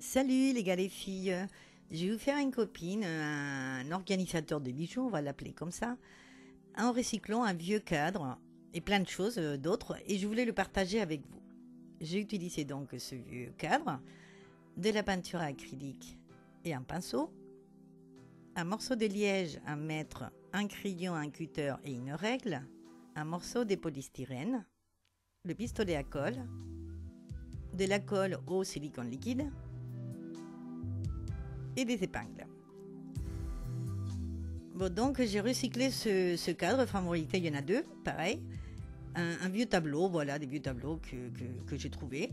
Salut les gars, les filles. Je vais vous faire une copine, un organisateur de bijoux, on va l'appeler comme ça, en recyclant un vieux cadre et plein de choses d'autres, et je voulais le partager avec vous. J'ai utilisé donc ce vieux cadre, de la peinture acrylique et un pinceau, un morceau de liège, un mètre, un crayon, un cutter et une règle, un morceau de polystyrène, le pistolet à colle, de la colle au silicone liquide, et des épingles. Bon, donc j'ai recyclé ce cadre, enfin en réalité il y en a deux, pareil. Un vieux tableau, voilà, des vieux tableaux que j'ai trouvés.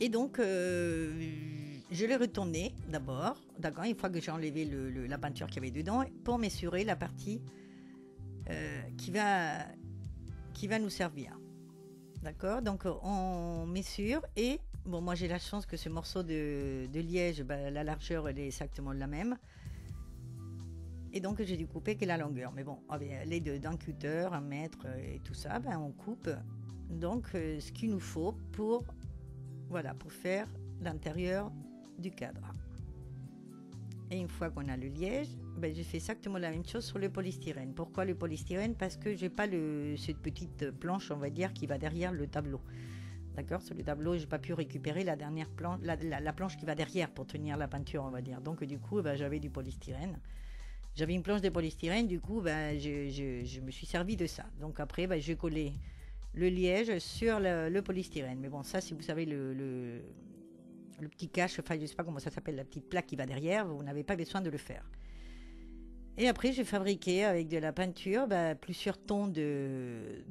Et donc je l'ai retourné d'abord, d'accord, une fois que j'ai enlevé la peinture qu'il y avait dedans, pour mesurer la partie qui va nous servir. D'accord, donc on mesure et bon, moi j'ai la chance que ce morceau de liège, la largeur elle est exactement la même. Et donc j'ai dû couper que la longueur. Mais bon, avec l'aide d'un cutter, un mètre et tout ça, on coupe donc ce qu'il nous faut pour, voilà, pour faire l'intérieur du cadre. Et une fois qu'on a le liège, je fais exactement la même chose sur le polystyrène. Pourquoi le polystyrène? Parce que j'ai pas cette petite planche, on va dire, qui va derrière le tableau. D'accord, sur le tableau, j'ai pas pu récupérer la dernière planche, la planche qui va derrière pour tenir la peinture, on va dire. Donc du coup, j'avais du polystyrène. J'avais une planche de polystyrène, du coup, je me suis servi de ça. Donc après, j'ai collé le liège sur le polystyrène. Mais bon, ça, si vous savez le petit cache, enfin je sais pas comment ça s'appelle, la petite plaque qui va derrière, vous n'avez pas besoin de le faire. Et après, j'ai fabriqué avec de la peinture plusieurs tons du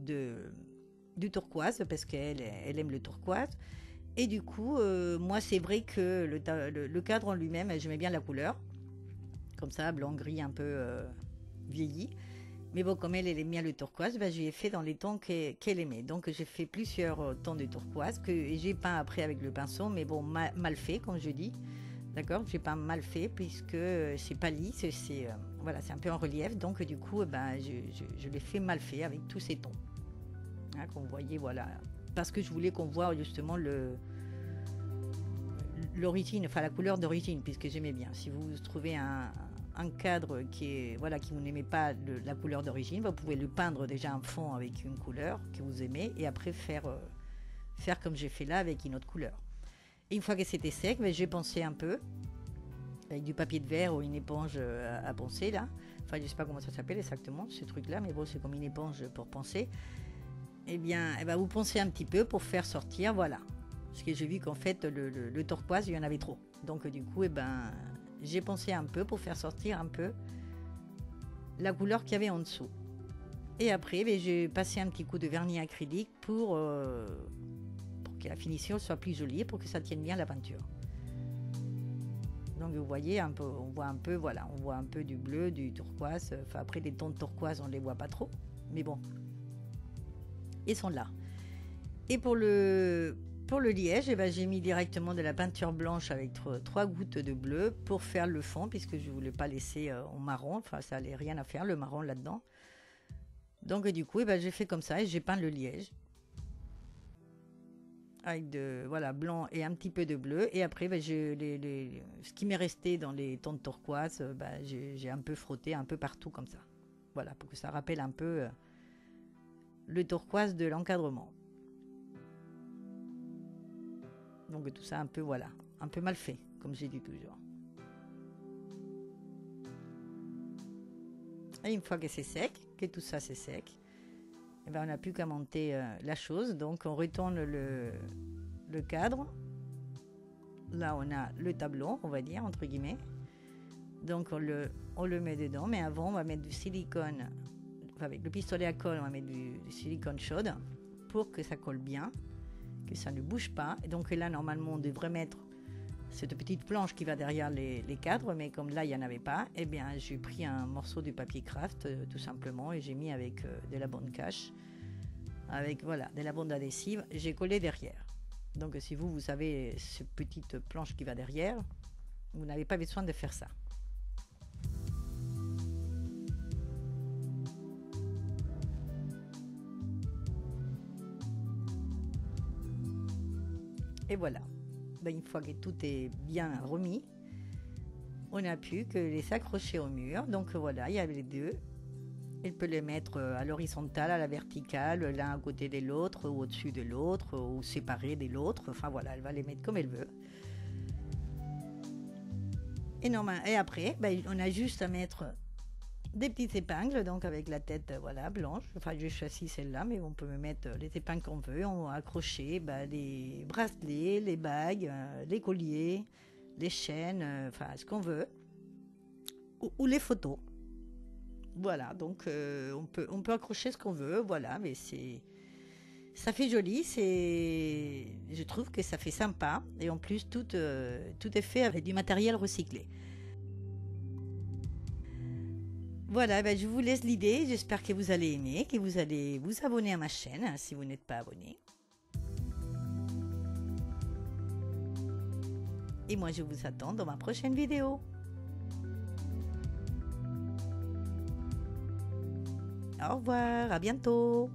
turquoise, parce qu'elle aime le turquoise. Et du coup, moi, c'est vrai que le cadre en lui-même, j'aimais bien la couleur. Comme ça, blanc-gris un peu vieilli. Mais bon, comme elle aime bien le turquoise, je lui ai fait dans les tons qu'elle aimait. Donc j'ai fait plusieurs tons de turquoise que j'ai peint après avec le pinceau, mais bon, mal fait, comme je dis. D'accord, j'ai pas mal fait puisque c'est pas lisse, voilà, c'est un peu en relief. Donc du coup, je l'ai fait mal fait avec tous ces tons. Hein, qu'on voyait, voilà. Parce que je voulais qu'on voit justement l'origine, enfin la couleur d'origine, puisque j'aimais bien. Si vous trouvez un cadre qui vous n'aimez pas la couleur d'origine, vous pouvez le peindre déjà en fond avec une couleur que vous aimez et après faire comme j'ai fait là avec une autre couleur. Et une fois que c'était sec, j'ai poncé un peu avec du papier de verre ou une éponge à poncer là. Enfin, je sais pas comment ça s'appelle exactement ce truc là, mais bon, c'est comme une éponge pour poncer. Eh bien, vous poncez un petit peu pour faire sortir, voilà. Parce que j'ai vu qu'en fait le turquoise il y en avait trop. Donc du coup, j'ai poncé un peu pour faire sortir un peu la couleur qu'il y avait en dessous. Et après, j'ai passé un petit coup de vernis acrylique pour que la finition soit plus jolie, pour que ça tienne bien la peinture. Donc vous voyez un peu, on voit un peu du bleu, du turquoise. Enfin après les tons de turquoise on ne les voit pas trop, mais bon, ils sont là. Et pour le liège, j'ai mis directement de la peinture blanche avec 3 gouttes de bleu pour faire le fond, puisque je ne voulais pas laisser en marron, enfin ça n'allait rien à faire le marron là-dedans. Donc du coup, j'ai fait comme ça et j'ai peint le liège avec blanc et un petit peu de bleu. Et après, ce qui m'est resté dans les tons de turquoise, j'ai un peu frotté un peu partout comme ça. Voilà, pour que ça rappelle un peu le turquoise de l'encadrement. Donc tout ça un peu, voilà, un peu mal fait, comme j'ai dit toujours. Et une fois que c'est sec, que tout ça c'est sec, on n'a plus qu'à monter la chose. Donc on retourne le cadre. Là on a le tableau, on va dire, entre guillemets. Donc on le met dedans, mais avant on va mettre du silicone. Enfin, avec le pistolet à colle, on va mettre du silicone chaude pour que ça colle bien, que ça ne bouge pas. Et donc là, normalement, on devrait mettre cette petite planche qui va derrière les cadres, mais comme là, il n'y en avait pas, j'ai pris un morceau de papier craft, tout simplement, et j'ai mis avec de la bande cache, avec de la bande adhésive, j'ai collé derrière. Donc si vous avez cette petite planche qui va derrière, vous n'avez pas besoin de faire ça. Et voilà. ben, une fois que tout est bien remis, on n'a plus que les accrocher au mur. Donc voilà, il y a les deux. Elle peut les mettre à l'horizontale, à la verticale, l'un à côté de l'autre, ou au-dessus de l'autre, ou séparés de l'autre. Enfin voilà, elle va les mettre comme elle veut. Et après, ben, on a juste à mettre des petites épingles, donc avec la tête voilà, blanche. Enfin, j'ai choisi celle-là, mais on peut me mettre les épingles qu'on veut. On va accrocher ben, les bracelets, les bagues, les colliers, les chaînes, enfin ce qu'on veut. Ou les photos. Voilà, donc on peut accrocher ce qu'on veut, voilà, mais ça fait joli, je trouve que ça fait sympa, et en plus tout est fait avec du matériel recyclé. Voilà, ben, je vous laisse l'idée, j'espère que vous allez aimer, que vous allez vous abonner à ma chaîne hein, si vous n'êtes pas abonné. Et moi je vous attends dans ma prochaine vidéo. Au revoir, à bientôt.